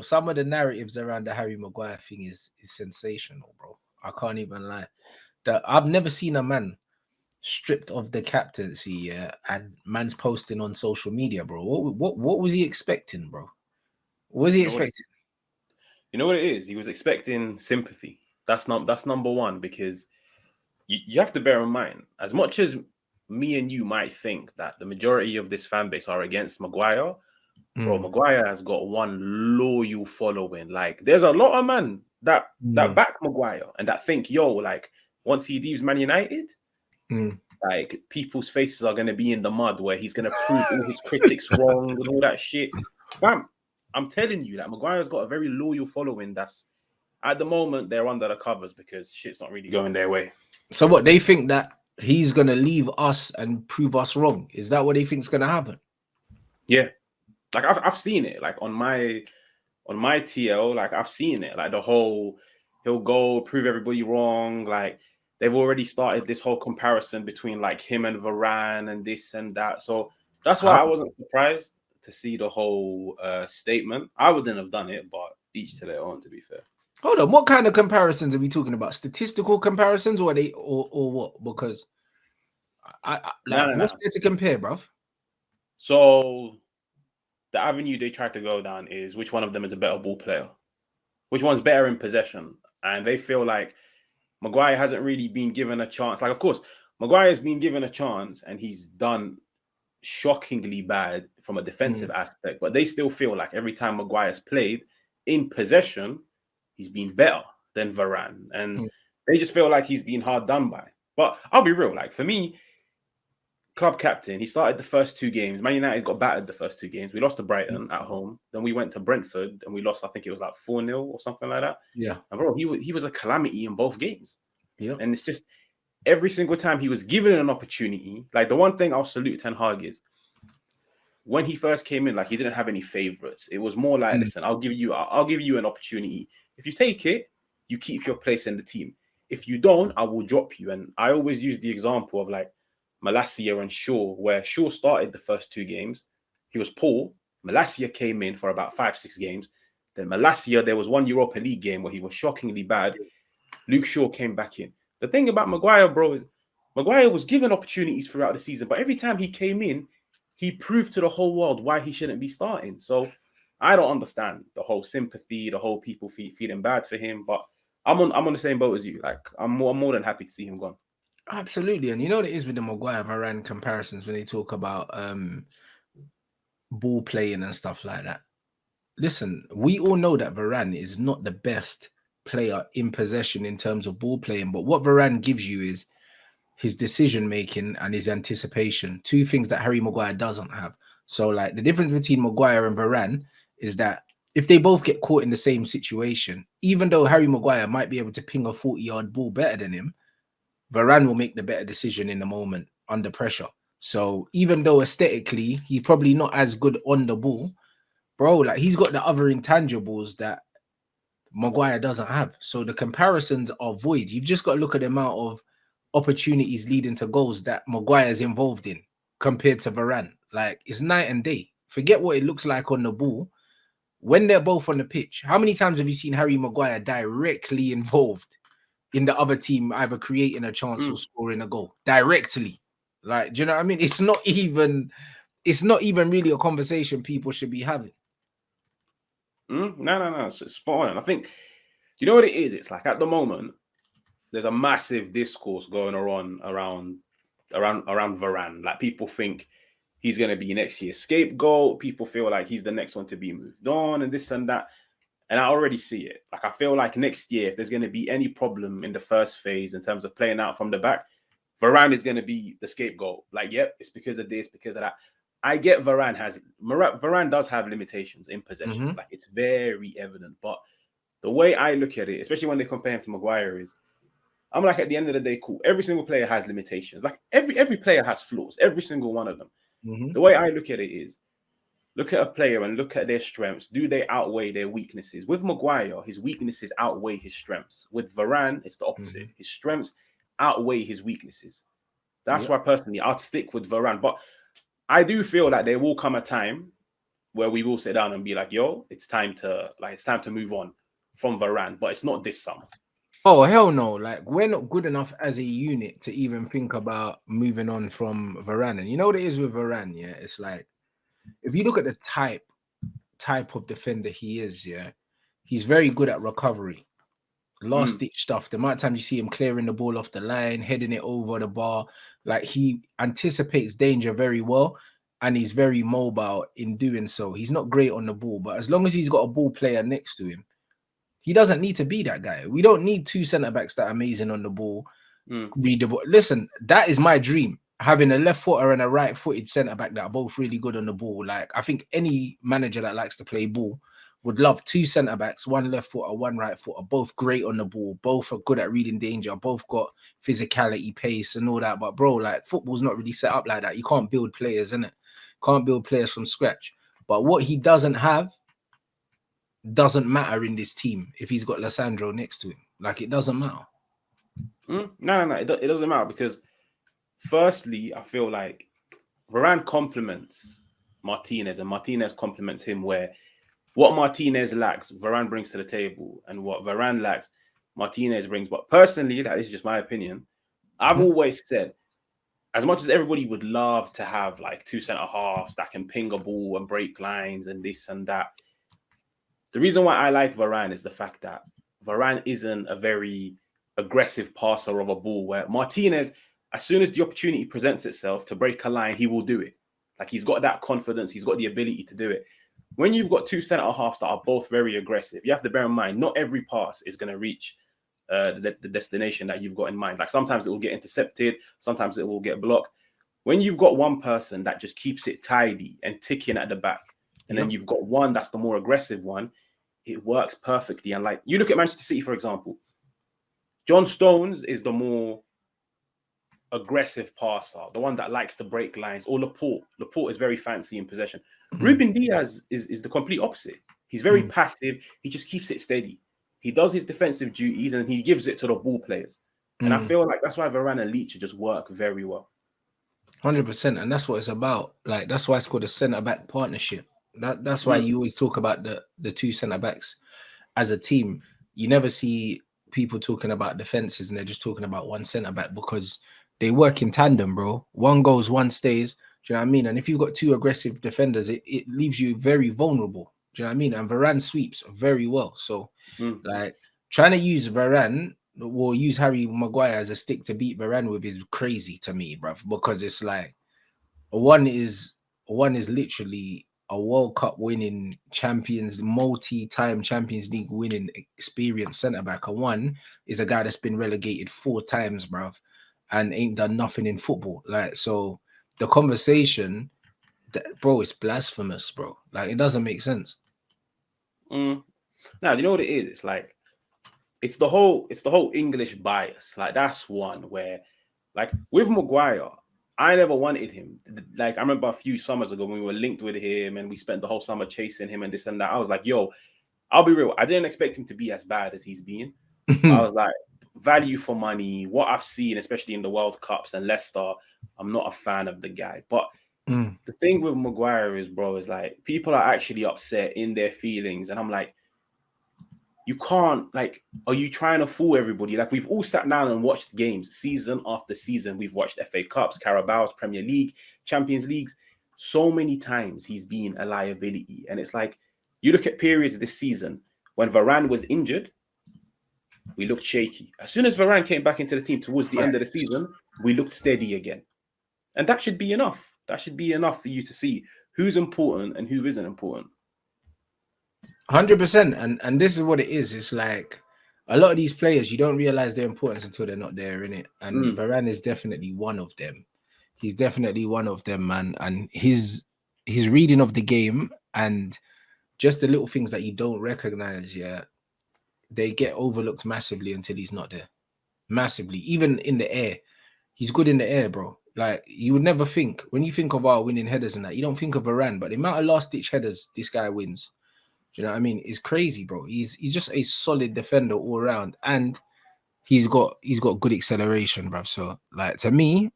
Some of the narratives around the Harry Maguire thing is sensational, bro. I can't even lie. I've never seen a man stripped of the captaincy, yeah, and man's posting on social media, bro. What was he expecting, bro? What was he expecting? You know what it is? He was expecting sympathy. That's number one, because you have to bear in mind, as much as me and you might think that the majority of this fan base are against Maguire, bro, Maguire has got one loyal following. Like, there's a lot of men that back Maguire and that think, yo, like, once he leaves Man United, like, people's faces are going to be in the mud where he's going to prove all his critics wrong and all that shit. Fam, I'm telling you that Maguire's got a very loyal following that's, at the moment, they're under the covers because shit's not really going their way. So what, they think that he's going to leave us and prove us wrong? Is that what they think's going to happen? Yeah. Like, I've seen it, like, on my TL, like, I've seen it, like, the whole, he'll go prove everybody wrong. Like, they've already started this whole comparison between, like, him and Varane and this and that. So that's why I wasn't surprised to see the whole statement. I wouldn't have done it, but each to their own, to be fair. Hold on, what kind of comparisons are we talking about? Statistical comparisons, or or what? Because what's there to compare, bruv? So the avenue they tried to go down is which one of them is a better ball player, which one's better in possession, and they feel like Maguire hasn't really been given a chance. Like, of course, Maguire's been given a chance, and he's done shockingly bad from a defensive aspect, but they still feel like every time Maguire's played in possession, he's been better than Varane, and they just feel like he's been hard done by. But I'll be real, like, for me, club captain, he started the first 2 games. Man United got battered the first 2 games. We lost to Brighton at home. Then we went to Brentford and we lost, I think it was like 4-0 or something like that. Yeah. And bro, he was a calamity in both games. Yeah. And it's just every single time he was given an opportunity. Like, the one thing I'll salute Ten Hag is when he first came in, like, he didn't have any favorites. It was more like, listen, I'll give you an opportunity. If you take it, you keep your place in the team. If you don't, I will drop you. And I always use the example of, like, Malacia and Shaw, where Shaw started the first 2 games. He was poor. Malacia came in for about 5-6 games. Then Malacia, there was one Europa League game where he was shockingly bad. Luke Shaw came back in. The thing about Maguire, bro, is Maguire was given opportunities throughout the season, but every time he came in, he proved to the whole world why he shouldn't be starting. So I don't understand the whole sympathy, the whole people feeling bad for him. But I'm on the same boat as you. Like, I'm more than happy to see him gone. Absolutely. And you know what it is with the Maguire Varane comparisons when they talk about ball playing and stuff like that. Listen, we all know that Varane is not the best player in possession in terms of ball playing, but what Varane gives you is his decision making and his anticipation, 2 things that Harry Maguire doesn't have. So, like, the difference between Maguire and Varane is that if they both get caught in the same situation, even though Harry Maguire might be able to ping a 40-yard ball better than him, Varane will make the better decision in the moment under pressure. So even though aesthetically he's probably not as good on the ball, bro, like, he's got the other intangibles that Maguire doesn't have. So the comparisons are void. You've just got to look at the amount of opportunities leading to goals that Maguire is involved in compared to Varane. Like, it's night and day. Forget what it looks like on the ball. When they're both on the pitch, how many times have you seen Harry Maguire directly involved in the other team, either creating a chance or scoring a goal directly? Like, do you know what I mean? It's not even really a conversation people should be having. No. It's spot on. I think, you know what it is? It's like, at the moment, there's a massive discourse going around Varane. Like, people think he's going to be next year's scapegoat. People feel like he's the next one to be moved on and this and that. And I already see it. Like, I feel like next year, if there's going to be any problem in the first phase in terms of playing out from the back, Varane is going to be the scapegoat. Like, yep, it's because of this, because of that. I get Varane does have limitations in possession. Like, it's very evident. But the way I look at it, especially when they compare him to Maguire, is I'm like, at the end of the day, cool. Every single player has limitations. Like, every player has flaws. Every single one of them. The way I look at it is, look at a player and look at their strengths. Do they outweigh their weaknesses? With Maguire, his weaknesses outweigh his strengths. With Varane, it's the opposite. His strengths outweigh his weaknesses. That's why, personally, I'd stick with Varane. But I do feel like there will come a time where we will sit down and be like, yo, it's time to move on from Varane, but it's not this summer. Oh hell no! Like we're not good enough as a unit to even think about moving on from Varane. And you know what it is with Varane, yeah? It's like if you look at the type of defender he is, yeah, he's very good at recovery, last ditch stuff. The amount of times you see him clearing the ball off the line, heading it over the bar, like he anticipates danger very well, and he's very mobile in doing so. He's not great on the ball, but as long as he's got a ball player next to him, he doesn't need to be that guy. We don't need two centre backs that are amazing on the ball. Read the ball. Listen, that is my dream. Having a left footer and a right footed centre back that are both really good on the ball. Like I think any manager that likes to play ball would love two centre backs, one left footer, one right footer, both great on the ball, both are good at reading danger, both got physicality, pace, and all that. But bro, like football's not really set up like that. You can't build players, innit? Can't build players from scratch. But what he doesn't have doesn't matter in this team if he's got Lissandro next to him. Like it doesn't matter. No. It doesn't matter because firstly, I feel like Varane complements Martinez and Martinez complements him where what Martinez lacks, Varane brings to the table, and what Varane lacks, Martinez brings. But personally, that is just my opinion. I've always said, as much as everybody would love to have like two centre halves that can ping a ball and break lines and this and that, the reason why I like Varane is the fact that Varane isn't a very aggressive passer of a ball where Martinez, as soon as the opportunity presents itself to break a line, he will do it. Like he's got that confidence. He's got the ability to do it. When you've got two centre halves that are both very aggressive, you have to bear in mind, not every pass is going to reach the destination that you've got in mind. Like sometimes it will get intercepted. Sometimes it will get blocked. When you've got one person that just keeps it tidy and ticking at the back, and then you've got one that's the more aggressive one, it works perfectly. And like you look at Manchester City, for example, John Stones is the more aggressive passer, the one that likes to break lines, or Laporte. Laporte is very fancy in possession. Ruben Diaz is the complete opposite. He's very passive. He just keeps it steady. He does his defensive duties and he gives it to the ball players. And I feel like that's why Varane and Leach just work very well. 100%. And that's what it's about. Like that's why it's called a centre-back partnership. That's why you always talk about the two centre-backs as a team. You never see people talking about defenses and they're just talking about one centre-back because they work in tandem, bro. One goes, one stays. Do you know what I mean? And if you've got two aggressive defenders, it leaves you very vulnerable. Do you know what I mean? And Varane sweeps very well. So, like, trying to use Varane or use Harry Maguire as a stick to beat Varane with is crazy to me, bruv. Because it's like one is literally a World Cup winning multi-time Champions League winning experienced centre-back. And one is a guy that's been relegated 4 times, bruv, and ain't done nothing in football. Like, so the conversation, bro, it's blasphemous, bro. Like, it doesn't make sense. Now, you know what it is? It's like, it's the whole English bias. Like, that's one where, like, with Maguire, I never wanted him. Like, I remember a few summers ago when we were linked with him and we spent the whole summer chasing him and this and that. I was like, yo, I'll be real. I didn't expect him to be as bad as he's been. I was like, value for money, what I've seen, especially in the World Cups and Leicester, I'm not a fan of the guy. But the thing with Maguire is, bro, is like people are actually upset in their feelings. And I'm like, you can't, like, are you trying to fool everybody? Like, we've all sat down and watched games season after season. We've watched FA Cups, Carabao's, Premier League, Champions Leagues. So many times he's been a liability. And it's like, you look at periods this season when Varane was injured, we looked shaky. As soon as Varane came back into the team towards the end of the season, we looked steady again. And that should be enough. That should be enough for you to see who's important and who isn't important. 100%. And this is what it is. It's like a lot of these players, you don't realize their importance until they're not there, innit? And Varane is definitely one of them. He's definitely one of them, man. And his reading of the game and just the little things that you don't recognize, they get overlooked massively until he's not there. Massively. Even in the air. He's good in the air, bro. Like, you would never think, when you think of our winning headers and that, you don't think of Varane, but the amount of last-ditch headers this guy wins, do you know what I mean? It's crazy, bro. He's just a solid defender all around, and he's got good acceleration, bro. So, like, to me,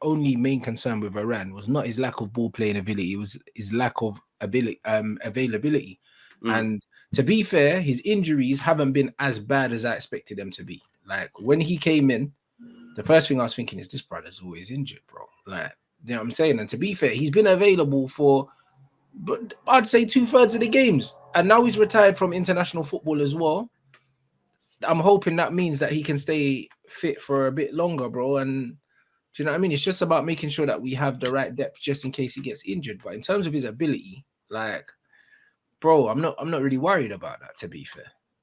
only main concern with Varane was not his lack of ball playing ability, it was his lack of availability. And to be fair, his injuries haven't been as bad as I expected them to be. Like when he came in, the first thing I was thinking is this brother's always injured, bro. Like, you know what I'm saying? And to be fair, he's been available for, but I'd say 2/3 of the games, and now he's retired from international football as well. I'm hoping that means that he can stay fit for a bit longer, bro. And do you know what I mean? It's just about making sure that we have the right depth just in case he gets injured. But in terms of his ability, like, bro, I'm not really worried about that, to be fair.